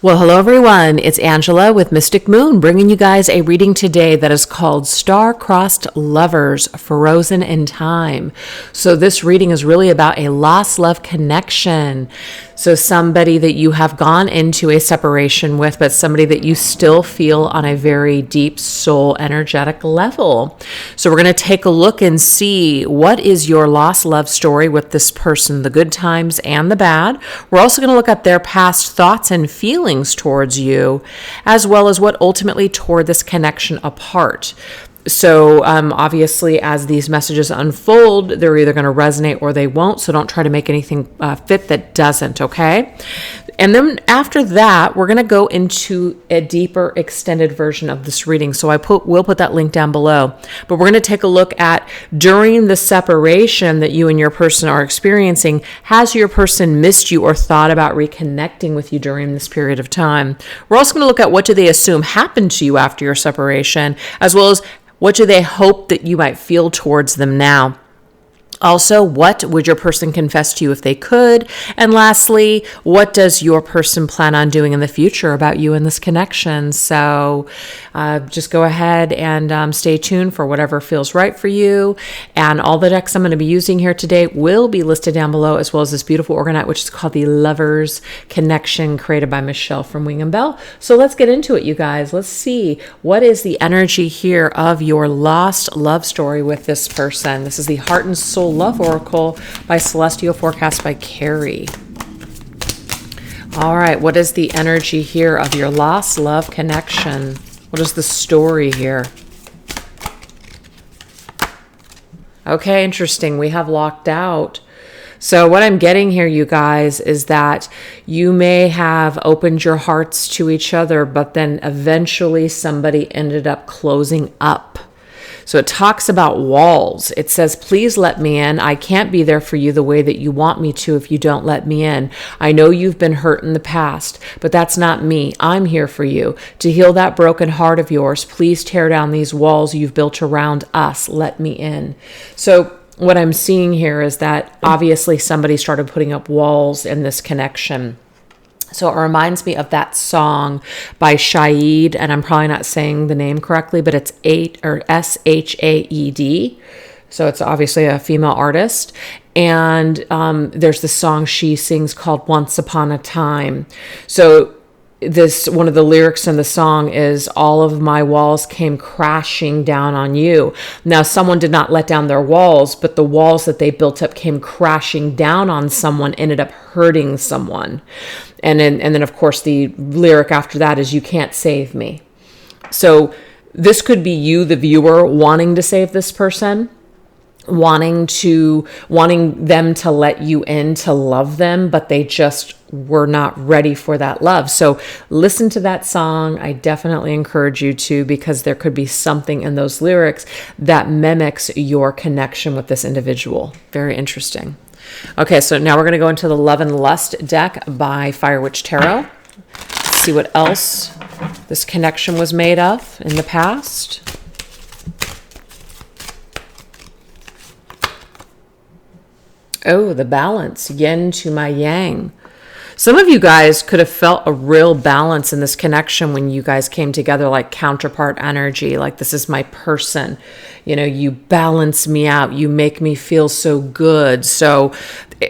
Well, hello everyone. It's Angela with Mystic Moon bringing you guys a reading today that is called Star-Crossed Lovers Frozen in Time. So this reading is really about a lost love connection. So somebody that you have gone into a separation with, but somebody that you still feel on a very deep soul energetic level. So we're going to take a look and see what is your lost love story with this person, the good times and the bad. We're also going to look at their past thoughts and feelings towards you, as well as what ultimately tore this connection apart. So obviously, as these messages unfold, they're either going to resonate or they won't. So don't try to make anything fit that doesn't, okay? And then after that, we're going to go into a deeper extended version of this reading. So we'll put that link down below. But we're going to take a look at during the separation that you and your person are experiencing, has your person missed you or thought about reconnecting with you during this period of time? We're also going to look at what do they assume happened to you after your separation, as well as what do they hope that you might feel towards them now? Also, what would your person confess to you if they could? And lastly, what does your person plan on doing in the future about you and this connection? So just go ahead and stay tuned for whatever feels right for you. And all the decks I'm going to be using here today will be listed down below, as well as this beautiful orgonite, which is called the Lovers Connection, created by Michelle from Wing & Bell. So let's get into it, you guys. Let's see what is the energy here of your lost love story with this person. This is the Heart and Soul Love Oracle by Celestial Forecast by Carrie. All right, what is the energy here of your lost love connection? What is the story here? Okay, interesting. We have locked out. So what I'm getting here, you guys, is that you may have opened your hearts to each other, but then eventually somebody ended up closing up. So it talks about walls. It says, please let me in. I can't be there for you the way that you want me to if you don't let me in. I know you've been hurt in the past, but that's not me. I'm here for you. To heal that broken heart of yours, please tear down these walls you've built around us. Let me in. So what I'm seeing here is that obviously somebody started putting up walls in this connection. So it reminds me of that song by Shahed, and I'm probably not saying the name correctly, but it's Shaed. So it's obviously a female artist. And there's the song she sings called Once Upon a Time. So one of the lyrics in the song is, all of my walls came crashing down on you. Now, someone did not let down their walls, but the walls that they built up came crashing down on someone, ended up hurting someone. And then, of course, the lyric after that is, you can't save me. So this could be you, the viewer, wanting to save this person, wanting them to let you in to love them, but they just were not ready for that love. So listen to that song. I definitely encourage you to, because there could be something in those lyrics that mimics your connection with this individual. Very interesting. Okay, so now we're going to go into the Love and Lust deck by Fire Witch Tarot. See what else this connection was made of in the past. Oh, the balance. Yin to my yang. Some of you guys could have felt a real balance in this connection when you guys came together, like counterpart energy, like this is my person. You know, you balance me out. You make me feel so good. So,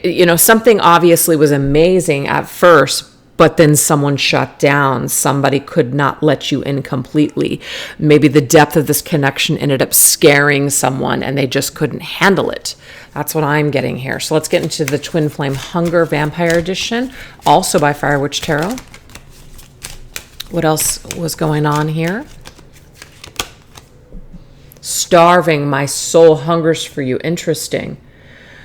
you know, something obviously was amazing at first, but then someone shut down. Somebody could not let you in completely. Maybe the depth of this connection ended up scaring someone and they just couldn't handle it. That's what I'm getting here. So let's get into the Twin Flame Hunger Vampire Edition, also by Fire Witch Tarot. What else was going on here? Starving, my soul hungers for you. Interesting.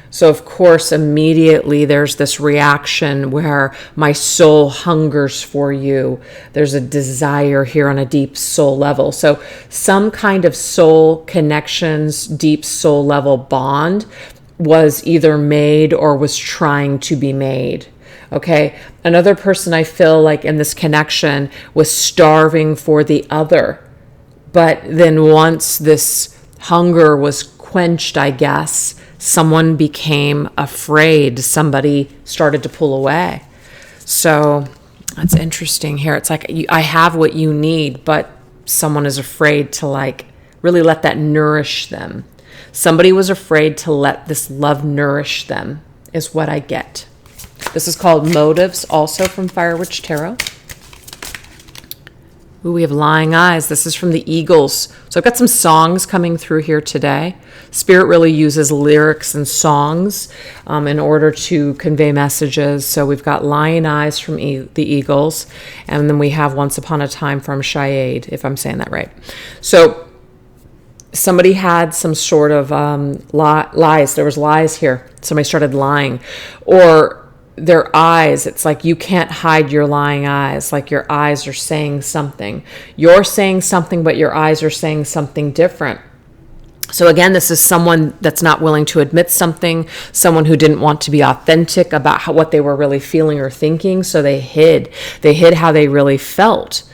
So, of course, immediately there's this reaction where my soul hungers for you. There's a desire here on a deep soul level. So some kind of soul connections, deep soul level bond was either made or was trying to be made. Okay. Another person I feel like in this connection was starving for the other. But then once this hunger was quenched, I guess, someone became afraid. Somebody started to pull away. So That's interesting here. It's like I have what you need, but someone is afraid to like really let that nourish them. Somebody was afraid to let this love nourish them, is what I get. This is called Motives, also from Fire Witch Tarot. Ooh, we have Lying Eyes. This is from the Eagles. So I've got some songs coming through here today. Spirit really uses lyrics and songs in order to convey messages. So we've got Lying Eyes from the Eagles. And then we have Once Upon a Time from Shayade, if I'm saying that right. So somebody had some sort of lies. There was lies here. Somebody started lying. Or their eyes, it's like you can't hide your lying eyes. Like your eyes are saying something. You're saying something, but your eyes are saying something different. So again, this is someone that's not willing to admit something, someone who didn't want to be authentic about what they were really feeling or thinking. So they hid how they really felt.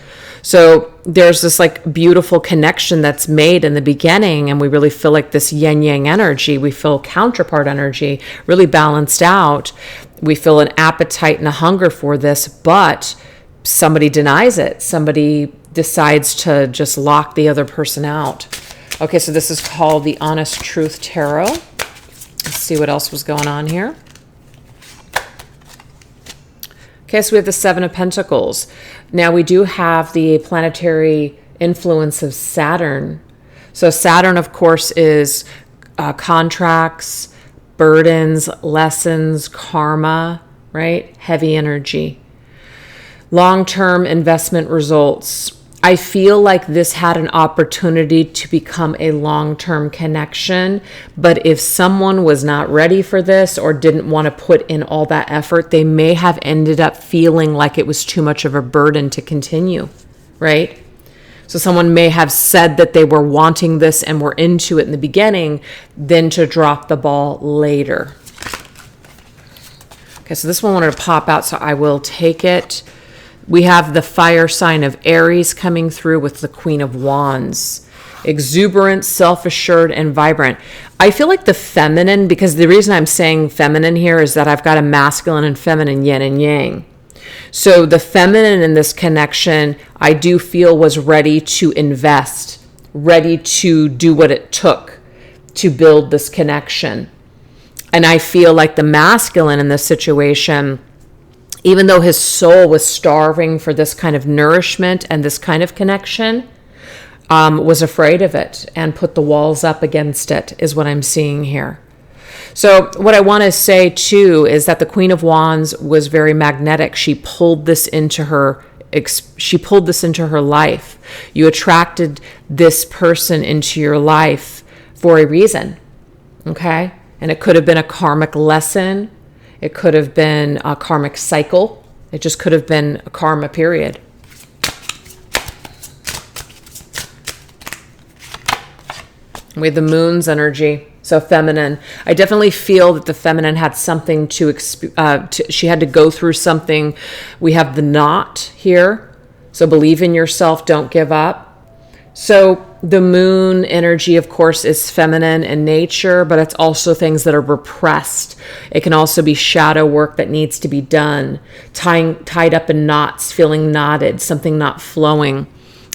So there's this like beautiful connection that's made in the beginning, and we really feel like this yin yang energy. We feel counterpart energy really balanced out. We feel an appetite and a hunger for this, but somebody denies it. Somebody decides to just lock the other person out. Okay, so this is called the Honest Truth Tarot. Let's see what else was going on here. Okay, so we have the Seven of Pentacles. Now we do have the planetary influence of Saturn. So Saturn, of course, is contracts, burdens, lessons, karma, right? Heavy energy. Long-term investment results. I feel like this had an opportunity to become a long-term connection, but if someone was not ready for this or didn't want to put in all that effort, they may have ended up feeling like it was too much of a burden to continue, right? So someone may have said that they were wanting this and were into it in the beginning, then to drop the ball later. Okay, so this one wanted to pop out, so I will take it. We have the fire sign of Aries coming through with the Queen of Wands. Exuberant, self-assured, and vibrant. I feel like the feminine, because the reason I'm saying feminine here is that I've got a masculine and feminine, yin and yang. So the feminine in this connection, I do feel was ready to invest, ready to do what it took to build this connection. And I feel like the masculine in this situation, even though his soul was starving for this kind of nourishment and this kind of connection, was afraid of it and put the walls up against it, is what I'm seeing here. So what I want to say too is that the Queen of Wands was very magnetic. She pulled this into her life. You attracted this person into your life for a reason, okay? And it could have been a karmic lesson. It could have been a karmic cycle. It just could have been a karma period. We have the moon's energy, so feminine. I definitely feel that the feminine had something she had to go through something. We have the knot here. So believe in yourself, don't give up. So the moon energy, of course, is feminine in nature, but it's also things that are repressed. It can also be shadow work that needs to be done, tied up in knots, feeling knotted, something not flowing.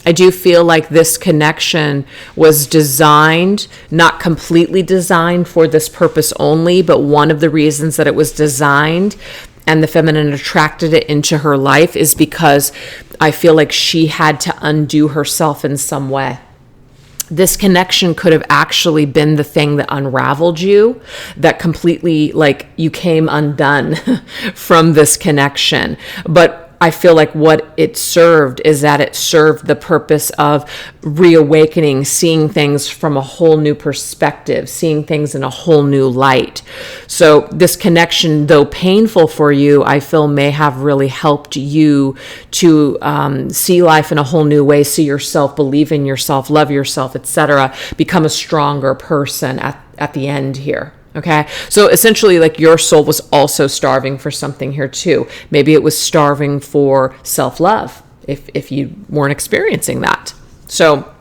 I do feel like this connection was designed, not completely designed for this purpose only, but one of the reasons that it was designed and the feminine attracted it into her life is because I feel like she had to undo herself in some way. This connection could have actually been the thing that unraveled you, that completely, like, you came undone from this connection. But I feel like what it served is that it served the purpose of reawakening, seeing things from a whole new perspective, seeing things in a whole new light. So this connection, though painful for you, I feel may have really helped you to see life in a whole new way, see yourself, believe in yourself, love yourself, etc., become a stronger person at the end here. Okay, so essentially, like, your soul was also starving for something here too. Maybe it was starving for self-love if you weren't experiencing that. So,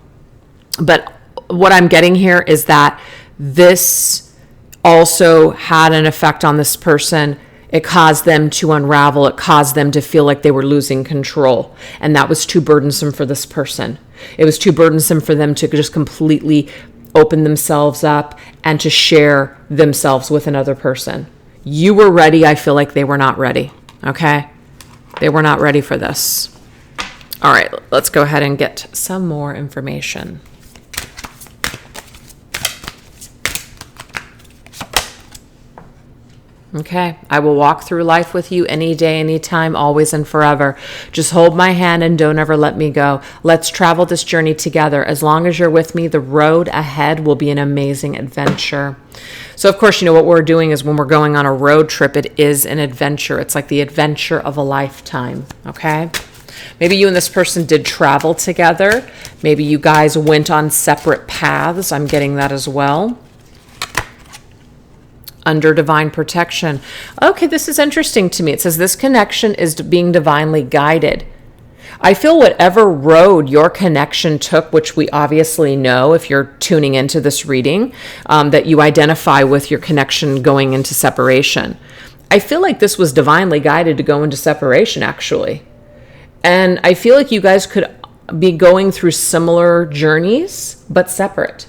but what I'm getting here is that this also had an effect on this person It caused them to unravel. It caused them to feel like they were losing control. And that was too burdensome for this person. It was too burdensome for them to just completely open themselves up and to share themselves with another person. You were ready. I feel like they were not ready. Okay? They were not ready for this. All right, let's go ahead and get some more information. Okay, I will walk through life with you any day, anytime, always and forever. Just hold my hand and don't ever let me go. Let's travel this journey together. As long as you're with me, the road ahead will be an amazing adventure. So, of course, you know what we're doing is when we're going on a road trip, it is an adventure. It's like the adventure of a lifetime, okay? Maybe you and this person did travel together. Maybe you guys went on separate paths. I'm getting that as well. Under divine protection. Okay, this is interesting to me. It says this connection is being divinely guided. I feel whatever road your connection took, which we obviously know if you're tuning into this reading, that you identify with your connection going into separation. I feel like this was divinely guided to go into separation, actually. And I feel like you guys could be going through similar journeys, but separate.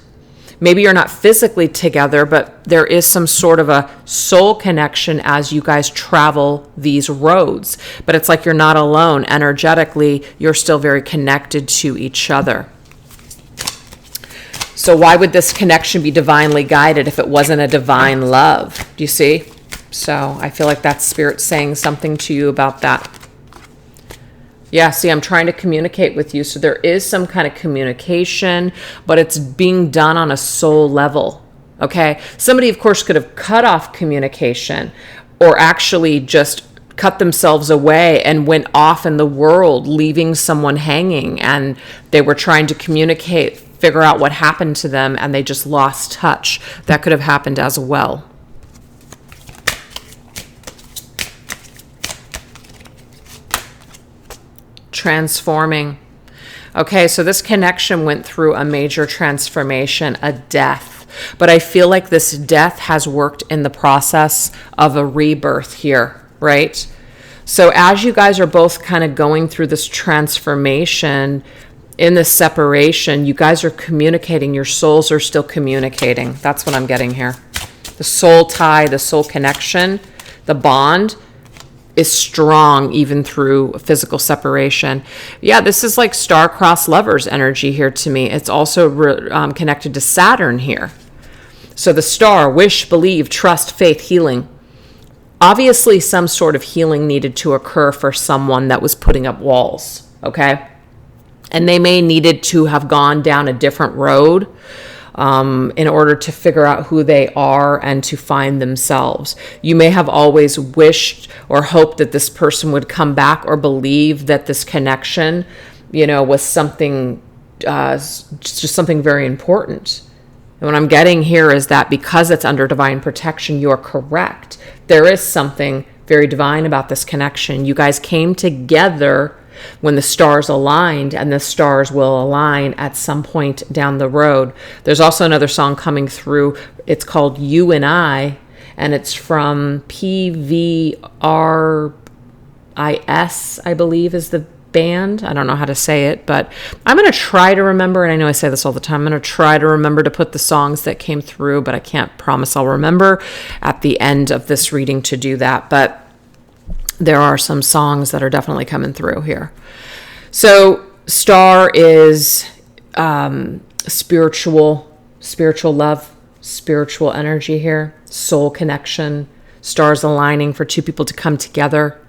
Maybe you're not physically together, but there is some sort of a soul connection as you guys travel these roads. But it's like you're not alone. Energetically, you're still very connected to each other. So why would this connection be divinely guided if it wasn't a divine love? Do you see? So I feel like that's Spirit saying something to you about that. Yeah, see, I'm trying to communicate with you. So there is some kind of communication, but it's being done on a soul level, okay? Somebody, of course, could have cut off communication or actually just cut themselves away and went off in the world, leaving someone hanging, and they were trying to communicate, figure out what happened to them, and they just lost touch. That could have happened as well. Transforming. Okay, so this connection went through a major transformation, a death. But I feel like this death has worked in the process of a rebirth here, right? So as you guys are both kind of going through this transformation, in this separation, you guys are communicating. Your souls are still communicating. That's what I'm getting here. The soul tie, the soul connection, the bond is strong even through physical separation. Yeah, this is like star-crossed lovers energy here to me. It's also connected to Saturn here. So the star, wish, believe, trust, faith, healing. Obviously, some sort of healing needed to occur for someone that was putting up walls, okay? And they may needed to have gone down a different road in order to figure out who they are and to find themselves. You may have always wished or hoped that this person would come back or believe that this connection, you know, was something, just something very important. And what I'm getting here is that because it's under divine protection, you're correct. There is something very divine about this connection. You guys came together when the stars aligned, and the stars will align at some point down the road. There's also another song coming through. It's called You and I, and it's from PVRIS, I believe is the band. I don't know how to say it, but I'm going to try to remember, and I know I say this all the time, I'm going to try to remember to put the songs that came through, but I can't promise I'll remember at the end of this reading to do that. But there are some songs that are definitely coming through here. So star is spiritual love, spiritual energy here, soul connection, stars aligning for two people to come together.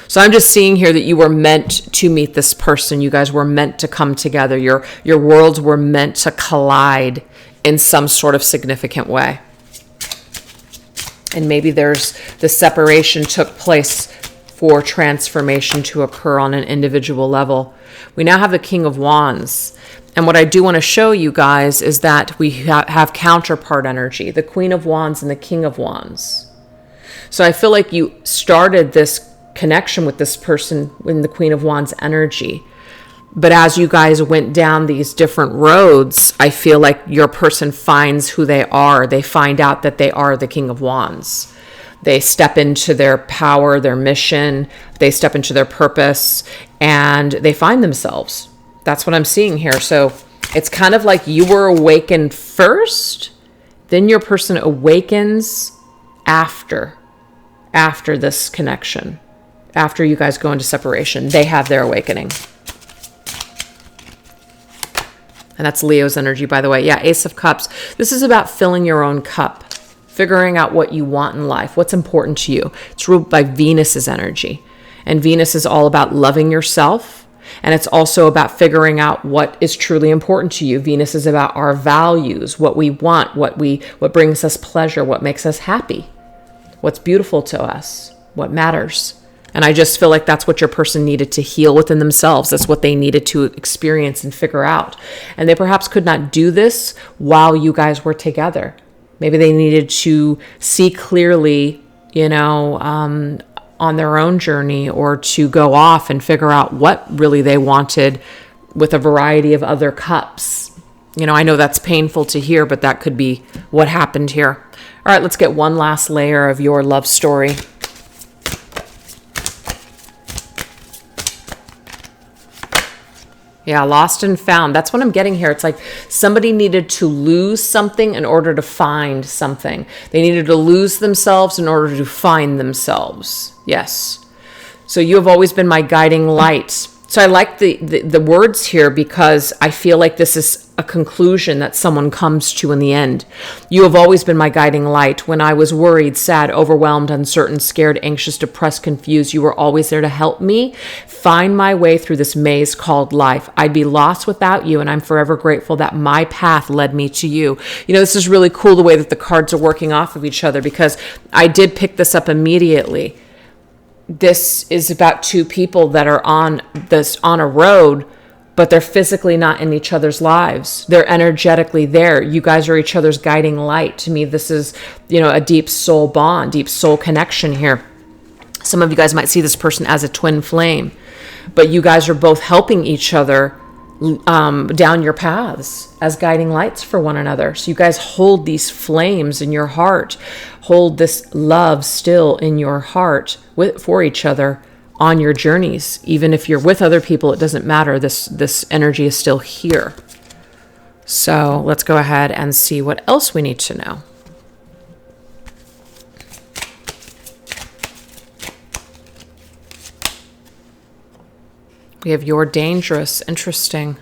So I'm just seeing here that you were meant to meet this person. You guys were meant to come together. Your worlds were meant to collide in some sort of significant way. And maybe there's the separation took place for transformation to occur on an individual level. We now have the King of Wands. And what I do want to show you guys is that we have counterpart energy, the Queen of Wands and the King of Wands. So I feel like you started this connection with this person in the Queen of Wands energy. But as you guys went down these different roads, I feel like your person finds who they are. They find out that they are the King of Wands. They step into their power, their mission, they step into their purpose, and they find themselves. That's what I'm seeing here. So it's kind of like you were awakened first, then your person awakens after this connection. After you guys go into separation, they have their awakening. And that's Leo's energy, by the way. Yeah, Ace of Cups. This is about filling your own cup, figuring out what you want in life, what's important to you. It's ruled by Venus's energy. And Venus is all about loving yourself. And it's also about figuring out what is truly important to you. Venus is about our values, what we want, what brings us pleasure, what makes us happy, what's beautiful to us, what matters. And I just feel like that's what your person needed to heal within themselves. That's what they needed to experience and figure out. And they perhaps could not do this while you guys were together. Maybe they needed to see clearly, on their own journey, or to go off and figure out what really they wanted with a variety of other cups. I know that's painful to hear, but that could be what happened here. All right, let's get one last layer of your love story. Yeah, lost and found. That's what I'm getting here. It's like somebody needed to lose something in order to find something. They needed to lose themselves in order to find themselves. Yes. So you have always been my guiding light. So I like the words here because I feel like this is a conclusion that someone comes to in the end. You have always been my guiding light. When I was worried, sad, overwhelmed, uncertain, scared, anxious, depressed, confused, you were always there to help me find my way through this maze called life. I'd be lost without you, and I'm forever grateful that my path led me to you. This is really cool the way that the cards are working off of each other, because I did pick this up immediately. This is about two people that are on a road, but they're physically not in each other's lives. They're energetically there. You guys are each other's guiding light. To me, this is, a deep soul bond, deep soul connection here. Some of you guys might see this person as a twin flame, but you guys are both helping each other down your paths as guiding lights for one another. So you guys hold these flames in your heart, hold this love still in your heart for each other on your journeys. Even if you're with other people, it doesn't matter. This energy is still here. So let's go ahead and see what else we need to know. We have you're dangerous. Interesting.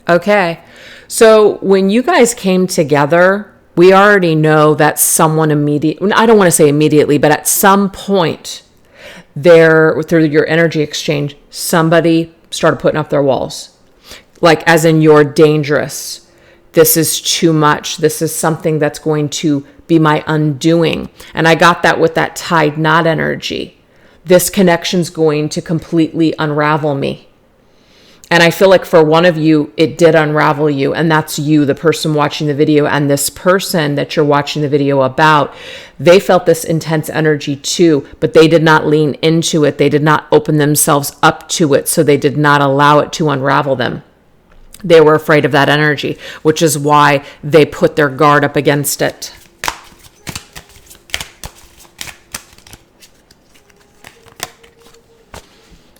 Okay. So when you guys came together, we already know that someone I don't want to say immediately, but at some point there, through your energy exchange, somebody started putting up their walls. Like, as in, you're dangerous. This is too much. This is something that's going to be my undoing. And I got that with that tied knot energy. This connection's going to completely unravel me. And I feel like for one of you, it did unravel you. And that's you, the person watching the video. And this person that you're watching the video about, they felt this intense energy too, but they did not lean into it. They did not open themselves up to it. So they did not allow it to unravel them. They were afraid of that energy, which is why they put their guard up against it.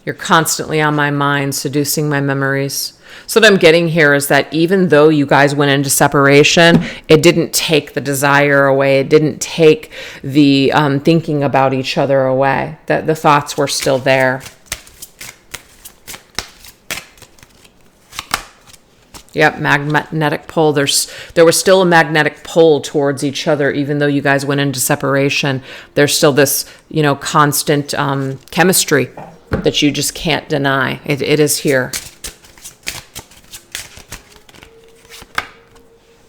You're constantly on my mind, seducing my memories. So what I'm getting here is that even though you guys went into separation, it didn't take the desire away. It didn't take the thinking about each other away. That the thoughts were still there. Yep, magnetic pole. There was still a magnetic pull towards each other, even though you guys went into separation. There's still this, constant chemistry that you just can't deny. It is here.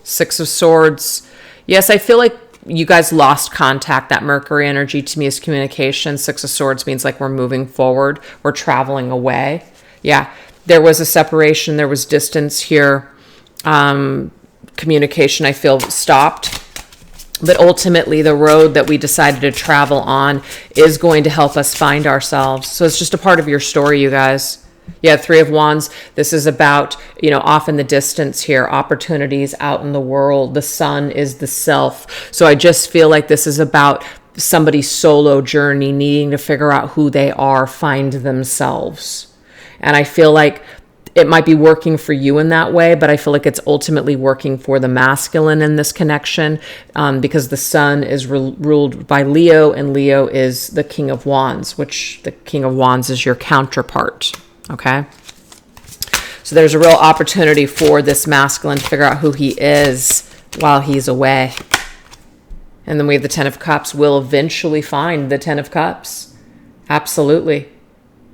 Six of Swords. Yes, I feel like you guys lost contact. That Mercury energy to me is communication. Six of Swords means like we're moving forward. We're traveling away. Yeah, there was a separation. There was distance here. Communication, I feel, stopped. But ultimately, the road that we decided to travel on is going to help us find ourselves. So it's just a part of your story, you guys. Yeah, Three of Wands. This is about, off in the distance here, opportunities out in the world. The sun is the self. So I just feel like this is about somebody's solo journey, needing to figure out who they are, find themselves. And I feel like it might be working for you in that way, but I feel like it's ultimately working for the masculine in this connection, because the sun is ruled by Leo, and Leo is the King of Wands, which the King of Wands is your counterpart. Okay. So there's a real opportunity for this masculine to figure out who he is while he's away. And then we have the Ten of Cups. Will eventually find the Ten of Cups. Absolutely.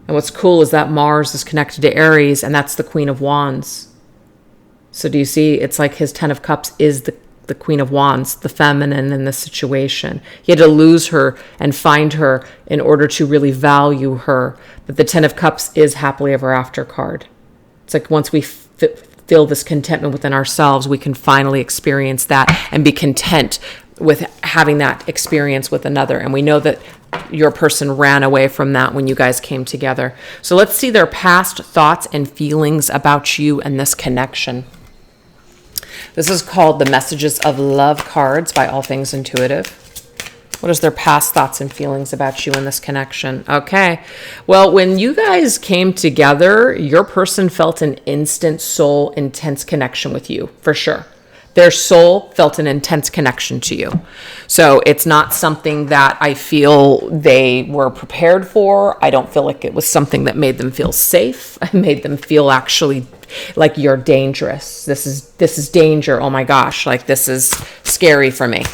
And what's cool is that Mars is connected to Aries, and that's the Queen of Wands. So do you see? It's like his Ten of Cups is the Queen of Wands, the feminine in this situation. He had to lose her and find her in order to really value her. But the Ten of Cups is happily ever after card. It's like once we feel this contentment within ourselves, we can finally experience that and be content with having that experience with another. And we know that your person ran away from that when you guys came together. So let's see their past thoughts and feelings about you and this connection. This is called the Messages of Love cards by All Things Intuitive. What is their past thoughts and feelings about you in this connection? Okay. Well, when you guys came together, your person felt an instant soul intense connection with you, for sure. Their soul felt an intense connection to you. So it's not something that I feel they were prepared for. I don't feel like it was something that made them feel safe. I made them feel actually like you're dangerous. This is danger. Oh my gosh. Like this is scary for me.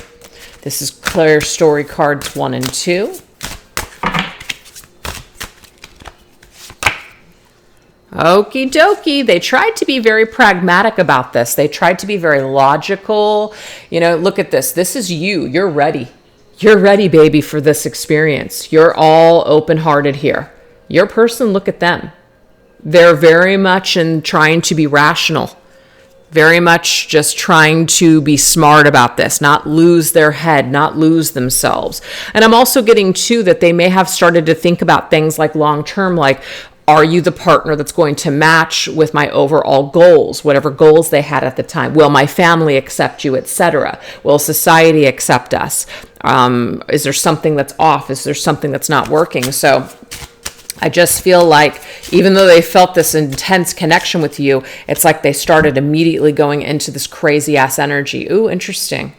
This is Clear Story cards 1 and 2. Okie dokie. They tried to be very pragmatic about this. They tried to be very logical. You know, look at this. This is you. You're ready. You're ready, baby, for this experience. You're all open-hearted here. Your person, look at them. They're very much in trying to be rational. Very much just trying to be smart about this, not lose their head, not lose themselves. And I'm also getting too that they may have started to think about things like long-term, like, are you the partner that's going to match with my overall goals, whatever goals they had at the time? Will my family accept you, etc.? Will society accept us? Is there something that's off? Is there something that's not working? So I just feel like even though they felt this intense connection with you, it's like they started immediately going into this crazy ass energy. Ooh, interesting.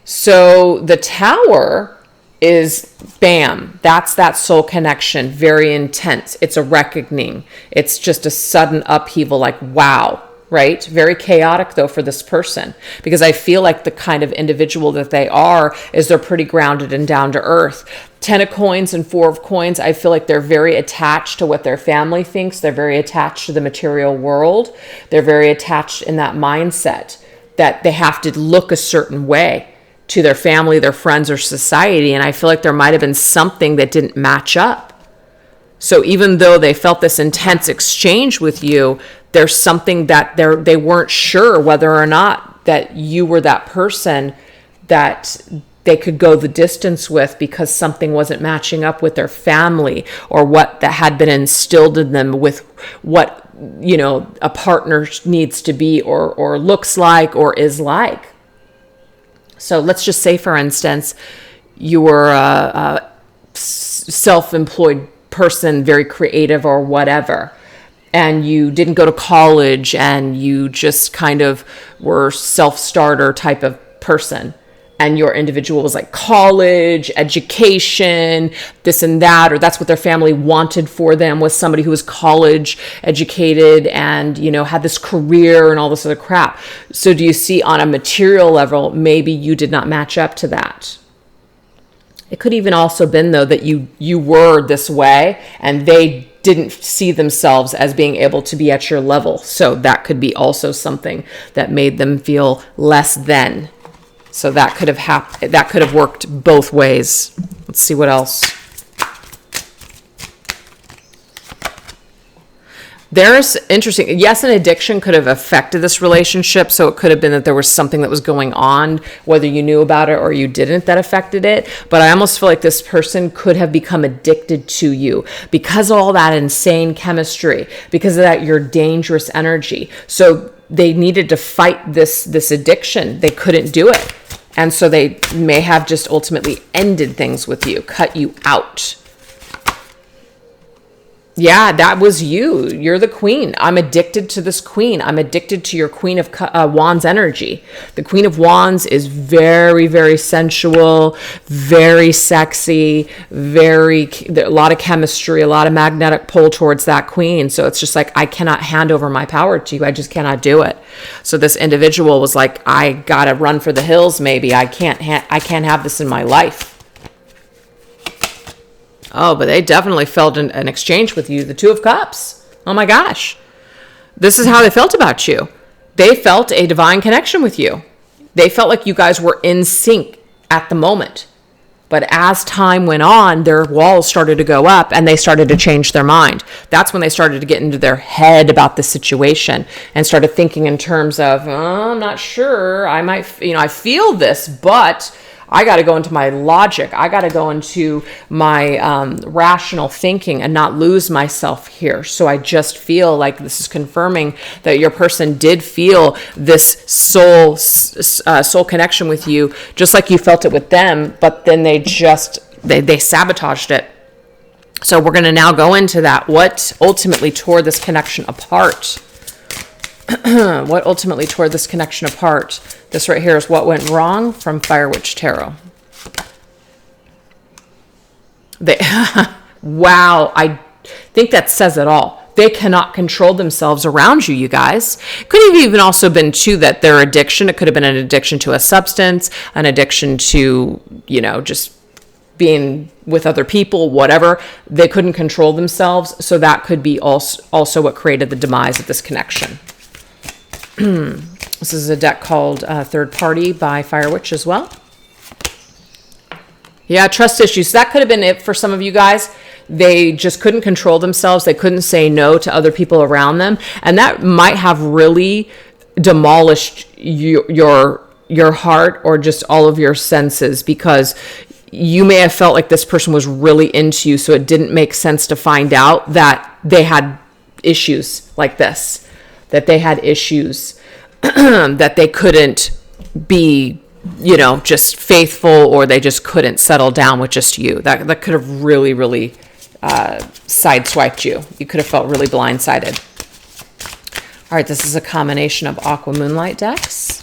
So the Tower is bam, that's that soul connection, very intense. It's a reckoning. It's just a sudden upheaval, like wow, right? Very chaotic though for this person, because I feel like the kind of individual that they are is they're pretty grounded and down to earth. 10 of coins and 4 of coins, I feel like they're very attached to what their family thinks. They're very attached to the material world. They're very attached in that mindset that they have to look a certain way to their family, their friends, or society. And I feel like there might have been something that didn't match up. So even though they felt this intense exchange with you, there's something that they weren't sure whether or not that you were that person that they could go the distance with, because something wasn't matching up with their family or what that had been instilled in them with what, you know, a partner needs to be or looks like or is like. So let's just say, for instance, you were a self-employed person, very creative or whatever, and you didn't go to college and you just kind of were self-starter type of person. And your individual was like college, education, this and that, or that's what their family wanted for them, was somebody who was college educated and, you know, had this career and all this other crap. So do you see, on a material level, maybe you did not match up to that? It could even also been though that you were this way and they didn't see themselves as being able to be at your level. So that could be also something that made them feel less than. So that could have that could have worked both ways. Let's see what else. There's interesting. Yes, an addiction could have affected this relationship. So it could have been that there was something that was going on, whether you knew about it or you didn't, that affected it. But I almost feel like this person could have become addicted to you because of all that insane chemistry, because of that your dangerous energy. So they needed to fight this addiction. They couldn't do it. And so they may have just ultimately ended things with you, cut you out. Yeah, that was you. You're the queen. I'm addicted to this queen. I'm addicted to your Queen of Wands energy. The Queen of Wands is very, very sensual, very sexy, a lot of chemistry, a lot of magnetic pull towards that queen. So it's just like, I cannot hand over my power to you. I just cannot do it. So this individual was like, I gotta run for the hills. Maybe I can't have this in my life. Oh, but they definitely felt an exchange with you. The Two of Cups. Oh my gosh. This is how they felt about you. They felt a divine connection with you. They felt like you guys were in sync at the moment. But as time went on, their walls started to go up and they started to change their mind. That's when they started to get into their head about the situation and started thinking in terms of, oh, I'm not sure. I might, I feel this, but I got to go into my logic. I got to go into my rational thinking and not lose myself here. So I just feel like this is confirming that your person did feel this soul connection with you, just like you felt it with them, but then they sabotaged it. So we're going to now go into that. What ultimately tore this connection apart? What ultimately tore this connection apart? This right here is what went wrong from Fire Witch Tarot. Wow, I think that says it all. They cannot control themselves around you, you guys. Could have even also been too that their addiction, it could have been an addiction to a substance, an addiction to, just being with other people, whatever. They couldn't control themselves. So that could be also what created the demise of this connection. This is a deck called Third Party by Fire Witch as well. Yeah, trust issues. That could have been it for some of you guys. They just couldn't control themselves. They couldn't say no to other people around them. And that might have really demolished your heart or just all of your senses, because you may have felt like this person was really into you. So it didn't make sense to find out that they had issues like this. That they had issues, that they couldn't be, just faithful, or they just couldn't settle down with just you. That could have really, really sideswiped you. You could have felt really blindsided. All right, this is a combination of Aqua Moonlight decks.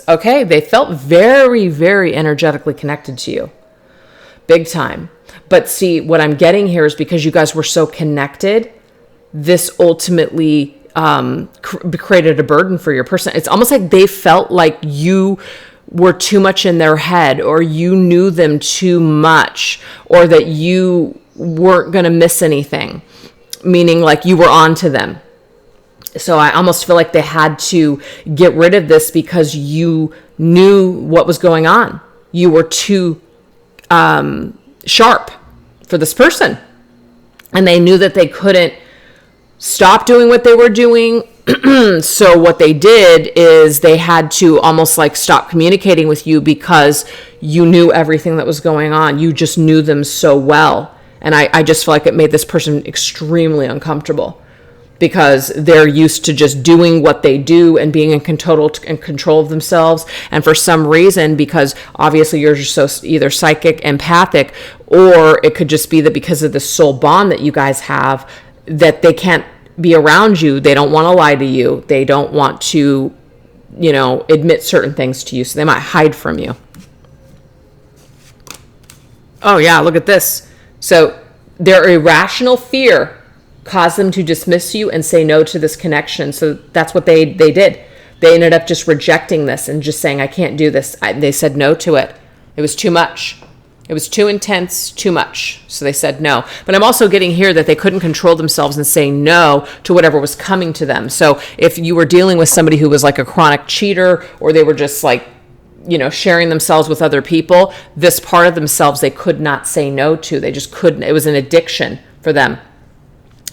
Okay, they felt very, very energetically connected to you. Big time. But see, what I'm getting here is because you guys were so connected, this ultimately created a burden for your person. It's almost like they felt like you were too much in their head, or you knew them too much, or that you weren't going to miss anything, meaning like you were on to them. So I almost feel like they had to get rid of this because you knew what was going on. You were too sharp for this person, and they knew that they couldn't stop doing what they were doing. So what they did is they had to almost like stop communicating with you because you knew everything that was going on. You just knew them so well. And I just feel like it made this person extremely uncomfortable, because they're used to just doing what they do and being in control of themselves. And for some reason, because obviously you're just so either psychic, empathic, or it could just be that because of the soul bond that you guys have, that they can't be around you. They don't want to lie to you. They don't want to, admit certain things to you. So they might hide from you. Oh yeah, look at this. So their irrational fear caused them to dismiss you and say no to this connection. So that's what they did. They ended up just rejecting this and just saying, I can't do this. They said no to it. It was too much. It was too intense, too much. So they said no. But I'm also getting here that they couldn't control themselves and say no to whatever was coming to them. So if you were dealing with somebody who was like a chronic cheater, or they were just like, sharing themselves with other people, this part of themselves they could not say no to. They just couldn't. It was an addiction for them.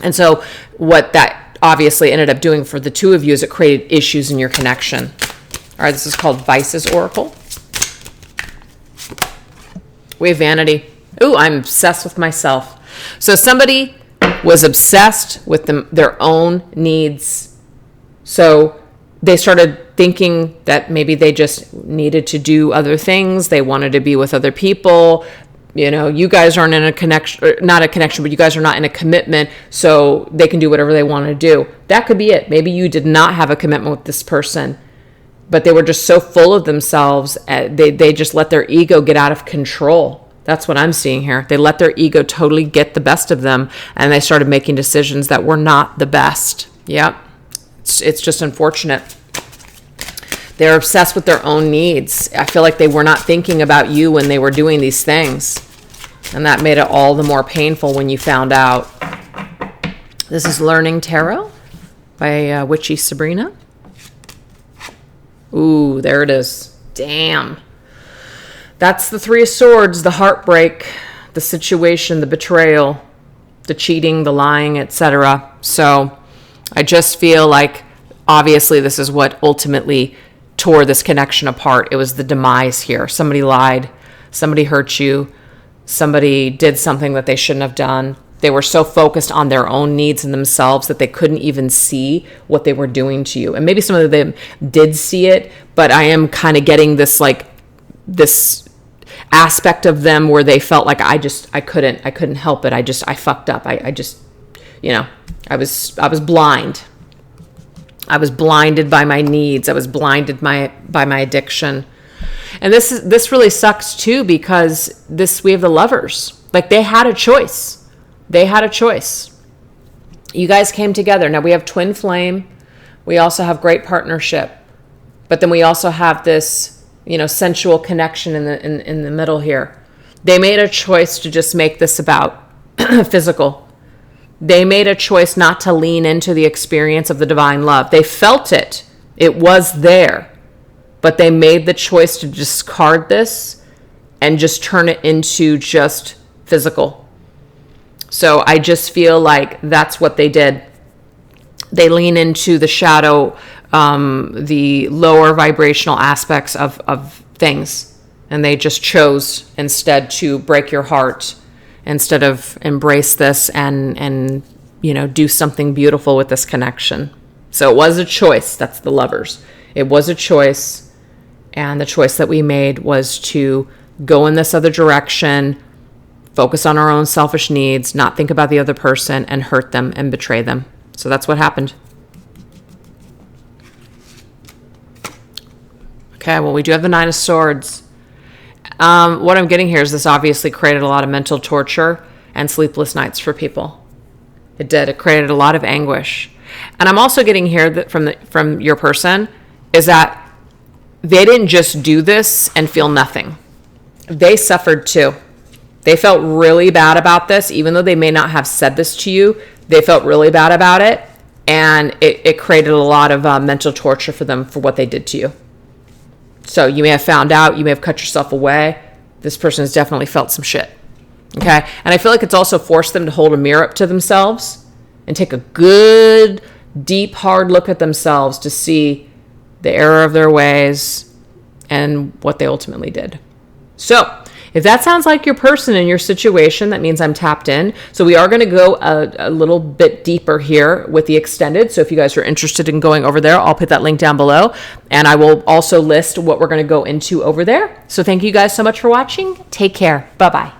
And so what that obviously ended up doing for the two of you is it created issues in your connection. All right, this is called Vice's Oracle. We have Vanity. Ooh, I'm obsessed with myself. So somebody was obsessed with their own needs So they started thinking that maybe they just needed to do other things. They wanted to be with other people. You know, you guys aren't in a connection, not a connection, but you guys are not in a commitment, so they can do whatever they want to do. That could be it. Maybe you did not have a commitment with this person, but they were just so full of themselves. They just let their ego get out of control. That's what I'm seeing here. They let their ego totally get the best of them, and they started making decisions that were not the best. Yep. It's just unfortunate. They're obsessed with their own needs. I feel like they were not thinking about you when they were doing these things. And that made it all the more painful when you found out. This is Learning Tarot by witchysabrina. Ooh, there it is. Damn. That's the Three of Swords, the heartbreak, the situation, the betrayal, the cheating, the lying, etc. So I just feel like obviously this is what ultimately tore this connection apart. It was the demise here. Somebody lied. Somebody hurt you. Somebody did something that they shouldn't have done. They were so focused on their own needs and themselves that they couldn't even see what they were doing to you. And maybe some of them did see it, but I am kind of getting this this aspect of them where they felt like I couldn't help it. I fucked up. I just, I was blind. I was blinded by my needs. I was blinded by my addiction. And this really sucks too, because we have the Lovers. Like, they had a choice. They had a choice. You guys came together. Now we have twin flame. We also have great partnership. But then we also have this, sensual connection in the middle here. They made a choice to just make this about physical. They made a choice not to lean into the experience of the divine love. They felt it. It was there. But they made the choice to discard this and just turn it into just physical. So I just feel like that's what they did. They lean into the shadow, the lower vibrational aspects of things. And they just chose instead to break your heart instead of embrace this and do something beautiful with this connection. So it was a choice. That's the Lovers. It was a choice. And the choice that we made was to go in this other direction, focus on our own selfish needs, not think about the other person, and hurt them and betray them. So that's what happened. Okay, well, we do have the Nine of Swords. What I'm getting here is this obviously created a lot of mental torture and sleepless nights for people. It did. It created a lot of anguish. And I'm also getting here that from your person is that they didn't just do this and feel nothing. They suffered too. They felt really bad about this, even though they may not have said this to you. They felt really bad about it, and it created a lot of mental torture for them for what they did to you. So you may have found out, you may have cut yourself away. This person has definitely felt some shit. Okay? And I feel like it's also forced them to hold a mirror up to themselves and take a good, deep, hard look at themselves to see the error of their ways and what they ultimately did. So if that sounds like your person in your situation, that means I'm tapped in. So we are going to go a little bit deeper here with the extended. So if you guys are interested in going over there, I'll put that link down below. And I will also list what we're going to go into over there. So thank you guys so much for watching. Take care. Bye-bye.